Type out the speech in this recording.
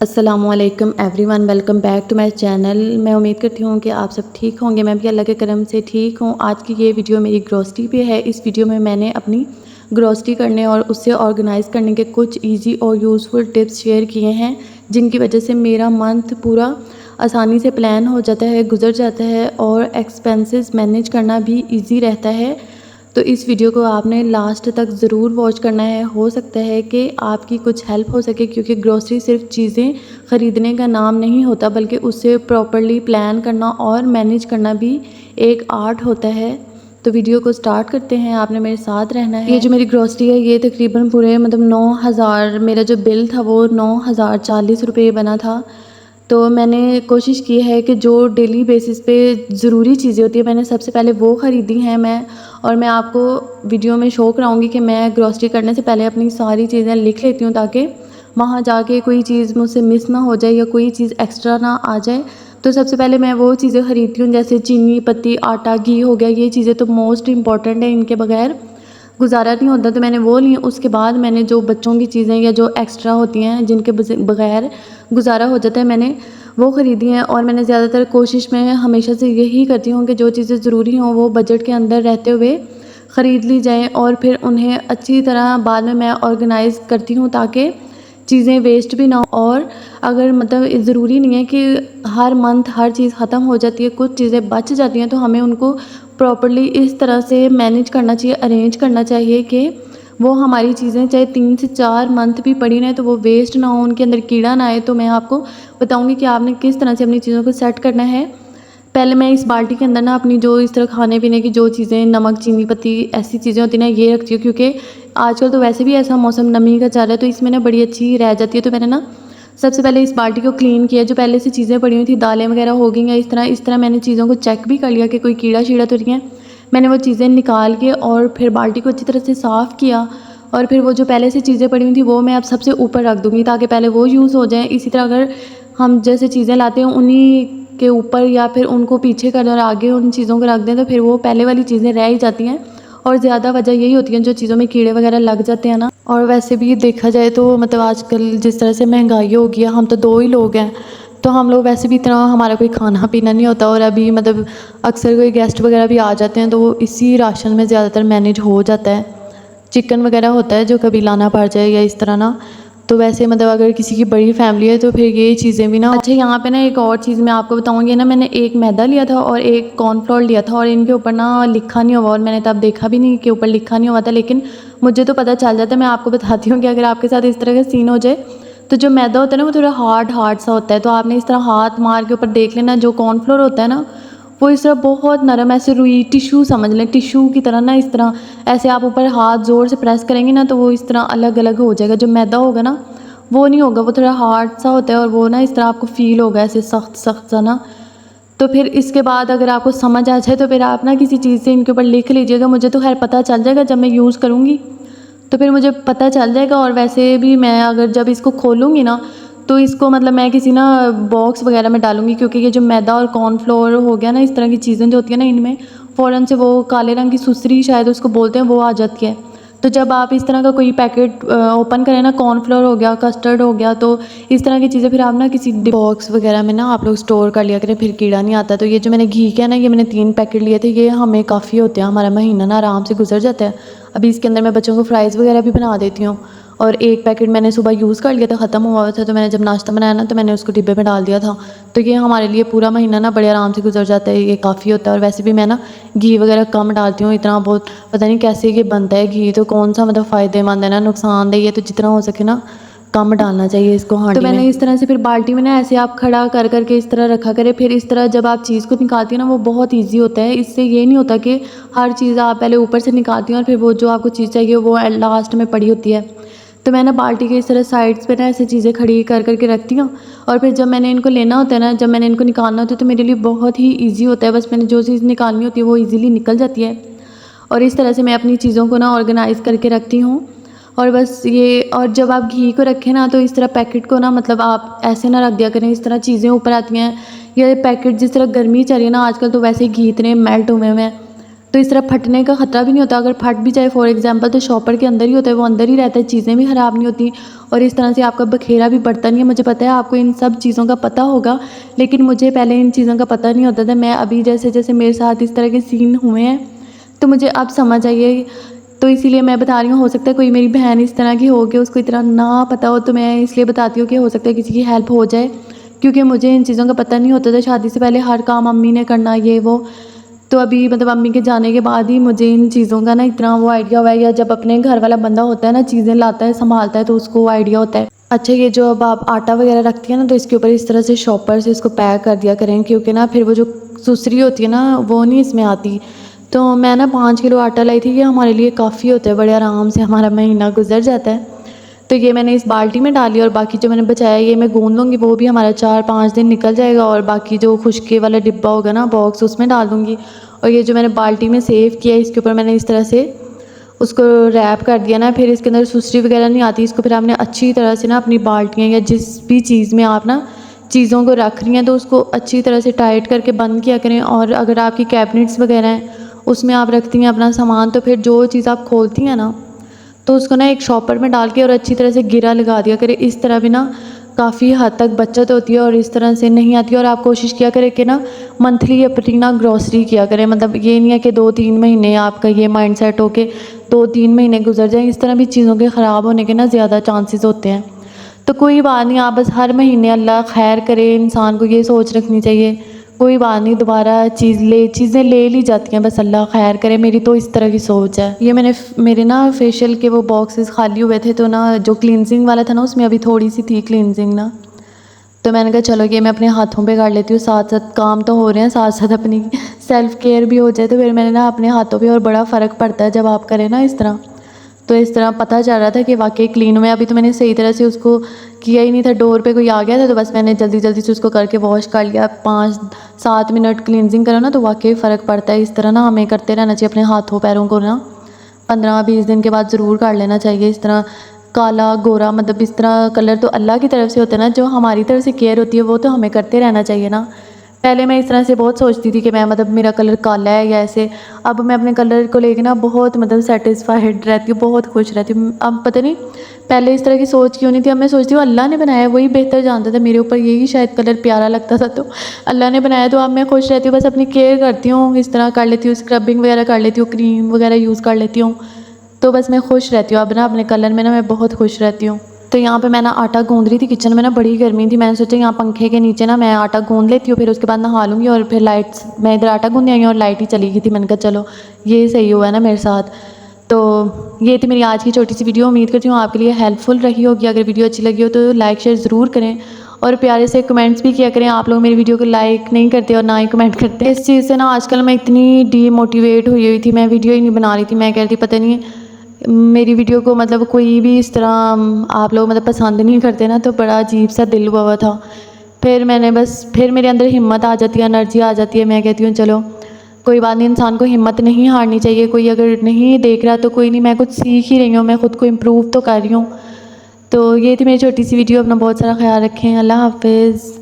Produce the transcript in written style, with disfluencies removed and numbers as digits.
अस्सलामुअलैकुम everyone, welcome back to my channel. मैं उम्मीद करती हूँ कि आप सब ठीक होंगे। मैं भी अल्लाह के करम से ठीक हूँ। आज की ये वीडियो मेरी ग्रोसरी पे है। इस वीडियो में मैंने अपनी ग्रोसरी करने और उससे ऑर्गेनाइज़ करने के कुछ इजी और यूज़फुल टिप्स शेयर किए हैं, जिनकी वजह से मेरा मंथ पूरा आसानी से प्लान हो जाता है, गुजर जाता है और एक्सपेंसेस मैनेज करना भी ईजी रहता है। तो इस वीडियो को आपने लास्ट तक ज़रूर वॉच करना है। हो सकता है कि आपकी कुछ हेल्प हो सके, क्योंकि ग्रोसरी सिर्फ चीज़ें ख़रीदने का नाम नहीं होता, बल्कि उससे प्रॉपर्ली प्लान करना और मैनेज करना भी एक आर्ट होता है। तो वीडियो को स्टार्ट करते हैं, आपने मेरे साथ रहना है। ये जो मेरी ग्रोसरी है ये तकरीबन पूरे 9,000, मेरा जो बिल था वो 9,040 रुपये बना था। तो मैंने कोशिश की है कि जो डेली बेसिस पे ज़रूरी चीज़ें होती है मैंने सबसे पहले वो ख़रीदी हैं और मैं आपको वीडियो में शो कराऊंगी कि मैं ग्रोसरी करने से पहले अपनी सारी चीज़ें लिख लेती हूँ, ताकि वहाँ जाके कोई चीज़ मुझसे मिस ना हो जाए या कोई चीज़ एक्स्ट्रा ना आ जाए। तो सबसे पहले मैं वो चीज़ें ख़रीदती हूँ, जैसे चीनी, पत्ती, आटा, घी हो गया। ये चीज़ें तो मोस्ट इम्पॉर्टेंट है, इनके बगैर गुजारा नहीं होता। तो मैंने वो ली। उसके बाद मैंने जो बच्चों की चीज़ें या जो एक्स्ट्रा होती हैं जिनके बगैर गुजारा हो जाता है, मैंने वो ख़रीदी हैं। और मैंने ज़्यादातर कोशिश में हमेशा से यही करती हूँ कि जो चीज़ें ज़रूरी हों वो बजट के अंदर रहते हुए ख़रीद ली जाएँ, और फिर उन्हें अच्छी तरह बाद में मैं ऑर्गेनाइज़ करती हूँ, ताकि चीज़ें वेस्ट भी ना हो। और अगर ज़रूरी नहीं है कि हर मंथ हर चीज़ ख़त्म हो जाती है, कुछ चीज़ें बच जाती हैं, तो हमें उनको प्रॉपर्ली इस तरह से मैनेज करना चाहिए, अरेंज करना चाहिए कि वो हमारी चीज़ें चाहे 3 से 4 मंथ भी पड़ी रहें तो वो वेस्ट ना हो, उनके अंदर कीड़ा ना आए। तो मैं आपको बताऊंगी कि आपने किस तरह से अपनी चीज़ों को सेट करना है। पहले मैं इस बाल्टी के अंदर ना अपनी जो इस तरह खाने पीने की जो चीज़ें, नमक, चीनी, पत्ती, ऐसी चीज़ें होती हैं ना, ये रखती हूँ, क्योंकि आजकल तो वैसे भी ऐसा मौसम नमी का चल रहा है, तो इसमें ना बड़ी अच्छी रह जाती है। तो मैंने ना सबसे पहले इस बाल्टी को क्लीन किया। जो पहले से चीज़ें पड़ी हुई थी, दालें वगैरह हो गई हैं, इस तरह मैंने चीज़ों को चेक भी कर लिया कि कोई कीड़ा शीड़ा तो नहीं है। मैंने वो चीज़ें निकाल के और फिर बाल्टी को अच्छी तरह से साफ़ किया, और फिर वो जो पहले से चीज़ें पड़ी हुई थी वो मैं अब सबसे ऊपर रख दूँगी, ताकि पहले वो यूज़ हो जाएँ। इसी तरह अगर हम जैसे चीज़ें लाते हैं उन्हीं के ऊपर या फिर उनको पीछे कर दें और आगे उन चीज़ों को रख दें, तो फिर वो पहले वाली चीज़ें रह ही जाती हैं। और ज़्यादा वजह यही होती है जो चीज़ों में कीड़े वगैरह लग जाते हैं ना। और वैसे भी देखा जाए तो आजकल जिस तरह से महंगाई हो गई है, हम तो 2 ही लोग हैं, तो हम लोग वैसे भी इतना, हमारा कोई खाना पीना नहीं होता। और अभी अक्सर कोई गेस्ट वगैरह भी आ जाते हैं, तो वो इसी राशन में ज़्यादातर मैनेज हो जाता है। चिकन वगैरह होता है जो कभी लाना पड़ जाए या इस तरह ना। तो वैसे अगर किसी की बड़ी फैमिली है तो फिर ये चीज़ें भी ना। अच्छा, यहाँ पे ना एक और चीज़ मैं आपको बताऊँगी ना, मैंने एक मैदा लिया था और एक कॉर्नफ्लोर लिया था, और इनके ऊपर ना लिखा नहीं हुआ, और मैंने तब देखा भी नहीं कि ऊपर लिखा नहीं हुआ था, लेकिन मुझे तो पता चल जाता है। मैं आपको बताती हूँ कि अगर आपके साथ इस तरह का सीन हो जाए, तो जो मैदा होता है ना वो थोड़ा हार्ड हार्ड सा होता है, तो आपने इस तरह हाथ मार के ऊपर देख लेना। जो कॉर्नफ्लोर होता है ना वो इस तरह बहुत नरम, ऐसे रुई टिश्यू समझ लें, टिश्यू की तरह ना, इस तरह ऐसे आप ऊपर हाथ ज़ोर से प्रेस करेंगे ना तो वो इस तरह अलग अलग हो जाएगा। जो मैदा होगा ना वो नहीं होगा, वो थोड़ा हार्ड सा होता है, और वो ना इस तरह आपको फ़ील होगा ऐसे सख्त सख्त सा ना। तो फिर इसके बाद अगर आपको समझ आ जाए तो फिर आप ना किसी चीज़ से इनके ऊपर लिख लीजिएगा। मुझे तो खैर पता चल जाएगा जब मैं यूज़ करूँगी, तो फिर मुझे पता चल जाएगा। और वैसे भी मैं अगर जब इसको खोलूँगी ना तो इसको मैं किसी ना बॉक्स वगैरह में डालूँगी, क्योंकि ये जो मैदा और कॉर्नफ्लोर हो गया ना, इस तरह की चीज़ें जो होती हैं ना, इनमें फ़ौरन से वो काले रंग की सुसरी शायद उसको बोलते हैं, वो आ जाती है। तो जब आप इस तरह का कोई पैकेट ओपन करें ना, कॉर्नफ्लोर हो गया, कस्टर्ड हो गया, तो इस तरह की चीज़ें फिर आप ना किसी बॉक्स वगैरह में ना आप लोग स्टोर कर लिया करें, फिर कीड़ा नहीं आता। तो ये जो मैंने घी के ना, ये मैंने 3 पैकेट लिए थे, ये हमें काफ़ी होते हैं, हमारा महीना ना आराम से गुजर जाता है। अभी इसके अंदर मैं बच्चों को फ्राइज़ वगैरह भी बना देती हूँ। और एक पैकेट मैंने सुबह यूज़ कर लिया था, ख़त्म हुआ था, तो मैंने जब नाश्ता बनाया ना तो मैंने उसको डिब्बे में डाल दिया था। तो ये हमारे लिए पूरा महीना ना बड़े आराम से गुजर जाता है, ये काफ़ी होता है। और वैसे भी मैं ना घी वगैरह कम डालती हूँ, इतना बहुत पता नहीं कैसे ये बनता है घी, तो कौन सा फ़ायदेमंद है ना नुकसानदेह है, तो जितना हो सके ना कम डालना चाहिए इसको हांडी में। तो मैंने इस तरह से फिर बाल्टी में ना ऐसे आप खड़ा कर करके इस तरह रखा करें। फिर इस तरह जब आप चीज़ को निकालती हैं ना वो बहुत ईजी होता है। इससे ये नहीं होता कि हर चीज़ आप पहले ऊपर से निकालती हैं और फिर वो जो आपको चीज़ चाहिए वो लास्ट में पड़ी होती है। तो मैं ना बाल्टी के इस तरह साइड्स पे ना ऐसे चीज़ें खड़ी कर करके रखती हूँ, और फिर जब मैंने इनको लेना होता है ना, जब मैंने इनको निकालना होता है, तो मेरे लिए बहुत ही ईजी होता है। बस मैंने जो चीज़ निकालनी होती है वो ईज़िली निकल जाती है, और इस तरह से मैं अपनी चीज़ों को ना ऑर्गेनाइज़ करके रखती हूँ। और बस ये, और जब आप घी को रखें ना तो इस तरह पैकेट को ना आप ऐसे ना रख दिया करें, इस तरह चीज़ें ऊपर आती हैं। ये पैकेट जिस तरह गर्मी चल रही है ना आजकल, तो वैसे घी इतने मेल्ट हुए हैं, तो इस तरह फटने का ख़तरा भी नहीं होता। अगर फट भी जाए फॉर एग्ज़ाम्पल तो शॉपर के अंदर ही होता है, वो अंदर ही रहता है, चीज़ें भी ख़राब नहीं होती और इस तरह से आपका बखेरा भी बढ़ता नहीं है। मुझे पता है आपको इन सब चीज़ों का पता होगा, लेकिन मुझे पहले इन चीज़ों का पता नहीं होता था। मैं अभी जैसे जैसे मेरे साथ इस तरह के सीन हुए हैं तो मुझे अब समझ आई है, तो इसीलिए मैं बता रही हूँ। हो सकता है कोई मेरी बहन इस तरह की हो कि उसको इतना ना पता हो, तो मैं इसलिए बताती हूँ कि हो सकता है किसी की हेल्प हो जाए, क्योंकि मुझे इन चीज़ों का पता नहीं होता था। शादी से पहले हर काम अम्मी ने करना, ये वो। तो अभी मतलब अम्मी के जाने के बाद ही मुझे इन चीज़ों का ना इतना वो आइडिया हुआ है, या जब अपने घर वाला बंदा होता है ना, चीज़ें लाता है, संभालता है, तो उसको आइडिया होता है। अच्छा, ये जो अब आप आटा वगैरह रखती है ना, तो इसके ऊपर इस तरह से शॉपर से इसको पैक कर दिया करें, क्योंकि ना फिर वो जो सुसरी होती है ना, वो नहीं इसमें आती। तो मैं ना 5 किलो आटा लाई थी, ये हमारे लिए काफ़ी होता है, बड़े आराम से हमारा महीना गुजर जाता है। तो ये मैंने इस बाल्टी में डाली और बाकी जो मैंने बचाया ये मैं गूँध लूँगी, वो भी हमारा 4-5 दिन निकल जाएगा। और बाकी जो खुशके वाला डिब्बा होगा ना, बॉक्स, उसमें डाल दूँगी। और ये जो मैंने बाल्टी में सेव किया है, इसके ऊपर मैंने इस तरह से उसको रैप कर दिया ना, फिर इसके अंदर सुसरी वगैरह नहीं आती। इसको फिर आपने अच्छी तरह से ना अपनी बाल्टियाँ या जिस भी चीज़ में आप ना चीज़ों को रख रही हैं, तो उसको अच्छी तरह से टाइट करके बंद किया करें। और अगर आपकी कैबिनेट्स वगैरह हैं, उसमें आप रखती हैं अपना सामान, तो फिर जो चीज़ आप खोलती हैं ना, तो उसको ना एक शॉपर में डाल के और अच्छी तरह से गिरा लगा दिया करें। इस तरह भी ना काफ़ी हद तक बचत होती है और इस तरह से नहीं आती है। और आप कोशिश किया करें कि ना मंथली अपनी ना ग्रॉसरी किया करें। मतलब ये नहीं है कि 2-3 महीने आपका ये माइंड सेट हो के 2-3 महीने गुजर जाएँ, इस तरह भी चीज़ों के ख़राब होने के ना ज़्यादा चांसेस होते हैं। तो कोई बात नहीं, आप बस हर महीने अल्लाह खैर करे, इंसान को ये सोच रखनी चाहिए, कोई बात नहीं, दोबारा चीज़ें ले ली जाती हैं, बस अल्लाह खैर करे। मेरी तो इस तरह की सोच है। ये मेरे ना फेशियल के वो बॉक्सेस खाली हुए थे, तो ना जो क्लींजिंग वाला था ना, उसमें अभी थोड़ी सी थी क्लींजिंग ना, तो मैंने कहा चलो ये मैं अपने हाथों पे कर लेती हूँ, साथ साथ काम तो हो रहे हैं, साथ साथ अपनी सेल्फ केयर भी हो जाए। तो फिर मैंने ना अपने हाथों पे, और बड़ा फ़र्क पड़ता है जब आप करें ना इस तरह। तो इस तरह पता चल रहा था कि वाकई क्लीन हुए। अभी तो मैंने सही तरह से उसको किया ही नहीं था, डोर पे कोई आ गया था, तो बस मैंने जल्दी जल्दी से उसको करके वॉश कर लिया। 5-7 मिनट क्लींजिंग करो ना, तो वाकई फ़र्क पड़ता है। इस तरह ना हमें करते रहना चाहिए अपने हाथों पैरों को ना, 15-20 दिन के बाद ज़रूर कर लेना चाहिए। इस तरह काला गोरा, मतलब इस तरह कलर तो अल्लाह की तरफ से होता है ना, जो हमारी तरफ से केयर होती है वो तो हमें करते रहना चाहिए ना। पहले मैं इस तरह से बहुत सोचती थी कि मैं मतलब मेरा कलर काला है या ऐसे। अब मैं अपने कलर को लेके ना बहुत मतलब सेटिस्फाइड रहती हूँ, बहुत खुश रहती हूँ। अब पता नहीं पहले इस तरह की सोच क्यों नहीं थी। अब मैं सोचती हूँ अल्लाह ने बनाया, वही बेहतर जानता था, मेरे ऊपर यही शायद कलर प्यारा लगता था, तो अल्लाह ने बनाया। तो अब मैं खुश रहती हूँ, बस अपनी केयर करती हूँ, इस तरह कर लेती हूँ, स्क्रबिंग वगैरह कर लेती हूँ, क्रीम वगैरह यूज़ कर लेती हूँ, तो बस मैं खुश रहती हूँ। अब ना अपने कलर में ना मैं बहुत खुश रहती हूँ। तो यहाँ पे मैं ना आटा गूँध रही थी किचन में ना, बड़ी गर्मी थी। मैंने सोचा यहाँ पंखे के नीचे ना मैं आटा गूँध लेती हूँ, फिर उसके बाद नहा लूँगी। और फिर मैं इधर आटा गूँधने आई हूँ और लाइट ही चली गई थी। मैंने कहा चलो ये सही हुआ है ना मेरे साथ। तो ये थी मेरी आज की छोटी सी वीडियो। उम्मीद करती हूँ आपके लिए हेल्पफुल रही होगी। अगर वीडियो अच्छी लगी हो तो लाइक शेयर ज़रूर करें और प्यारे से कमेंट्स भी किया करें। आप लोग मेरी वीडियो को लाइक नहीं करते और ना ही कमेंट करते। इस चीज़ से ना आजकल मैं इतनी डीमोटिवेट हुई थी, मैं वीडियो ही नहीं बना रही थी। मैं कह रही थी पता नहीं मेरी वीडियो को मतलब कोई भी इस तरह आप लोग मतलब पसंद नहीं करते ना, तो बड़ा अजीब सा दिल हुआ था। फिर मेरे अंदर हिम्मत आ जाती है, एनर्जी आ जाती है। मैं कहती हूँ चलो कोई बात नहीं, इंसान को हिम्मत नहीं हारनी चाहिए। कोई अगर नहीं देख रहा तो कोई नहीं, मैं कुछ सीख ही रही हूँ, मैं ख़ुद को इम्प्रूव तो कर रही हूँ। तो ये थी मेरी छोटी सी वीडियो। अपना बहुत सारा ख्याल रखें। अल्लाह हाफ़िज़।